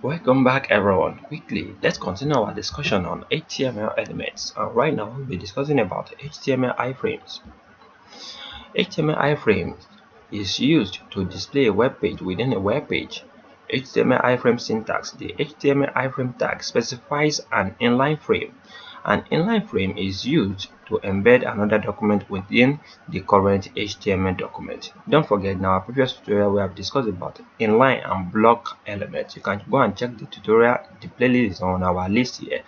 Welcome back everyone. Quickly, let's continue our discussion on HTML elements. Right now, we'll be discussing about HTML iframes. HTML iframe is used to display a web page within a web page. HTML iframe syntax. The HTML iframe tag specifies an inline frame. An inline frame is used to embed another document within the current HTML document. Don't forget, in our previous tutorial we have discussed about inline and block elements. You can go and check the tutorial. The playlist is on our list here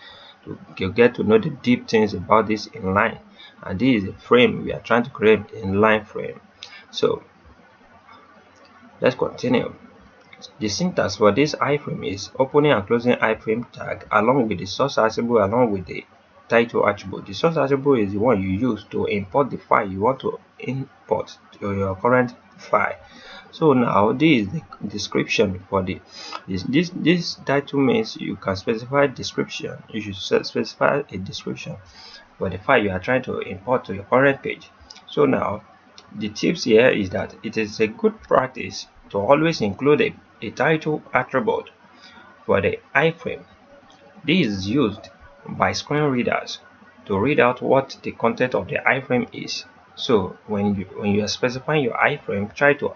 to get to know the deep things about this inline. And this is a frame we are trying to create, inline frame. So let's continue. The syntax for this iframe is opening and closing iframe tag along with the source attribute along with the title attribute. The source attribute is the one you use to import the file you want to import to your current file. So now this is the description for this title means you can specify description. You should specify a description for the file you are trying to import to your current page. So now the tips here is that it is a good practice to always include a title attribute for the iframe. This is used by screen readers to read out what the content of the iframe is. So when you are specifying your iframe, try to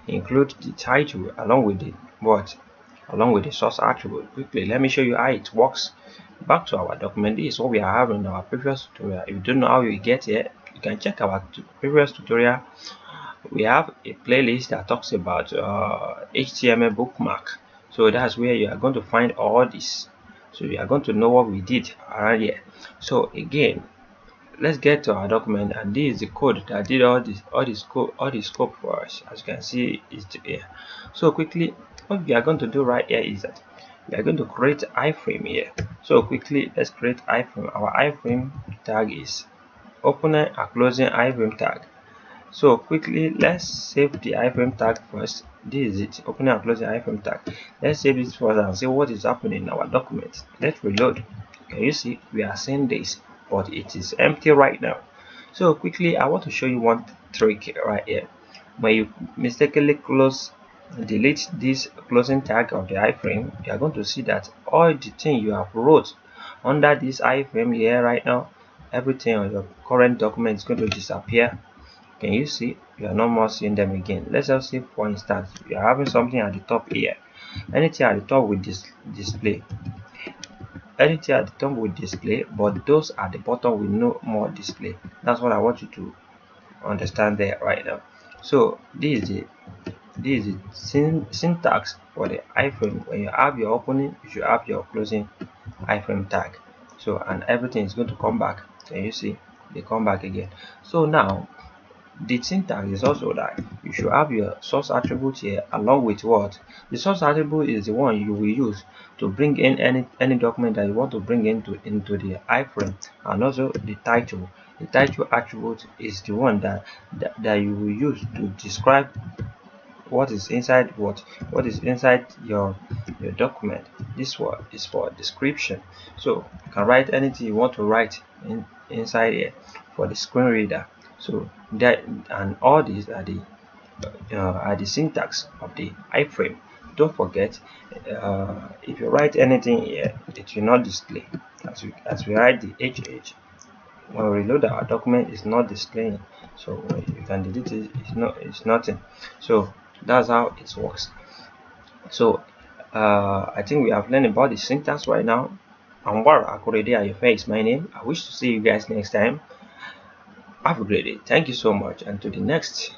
include the title along with the source attribute. Quickly, let me show you how it works. Back to our document. This is what we are having in our previous tutorial. If you don't know how you get here, you can check our previous tutorial. We have a playlist that talks about HTML bookmark. So that's where you are going to find all this. So you are going to know what we did around here. So again, let's get to our document, and this is the code that did all the scope for us. As you can see, is here. So quickly, what we are going to do right here is that we are going to create iframe here. So quickly, let's create iframe. Our iframe tag is opening and closing iframe tag. So quickly, let's save the iframe tag first. This is it, opening and closing iframe tag. Let's save this first and see what is happening in our document. Let's reload. Can you see we are seeing this, but it is empty right now. So quickly, I want to show you one trick right here. When you mistakenly delete this closing tag of the iframe, you are going to see that all the thing you have wrote under this iframe here right now, everything on your current document is going to disappear. Can you see? You are no more seeing them again. Let's just say, for instance, you are having something at the top here. Anything at the top will display. Anything at the top will display, but those at the bottom will no more display. That's what I want you to understand there right now. So this is the syntax for the iframe. When you have your opening, you should have your closing iframe tag. So, and everything is going to come back. Can you see? They come back again. So now the syntax is also that you should have your source attribute here along with what the source attribute is the one you will use to bring in any document that you want to bring into the iframe, and also the title attribute is the one that you will use to describe what is inside what is inside your document. This one is for description, so you can write anything you want to write inside here for the screen reader. So that, and all these are the syntax of the iframe. Don't forget, if you write anything here, it will not display. As we write the HH, when we reload our document, it's not displaying. So you can delete it. It's nothing. So that's how it works. So I think we have learned about the syntax right now. Anwar Akorede Ayofe is my name. I wish to see you guys next time. Have a great day. Thank you so much, and to the next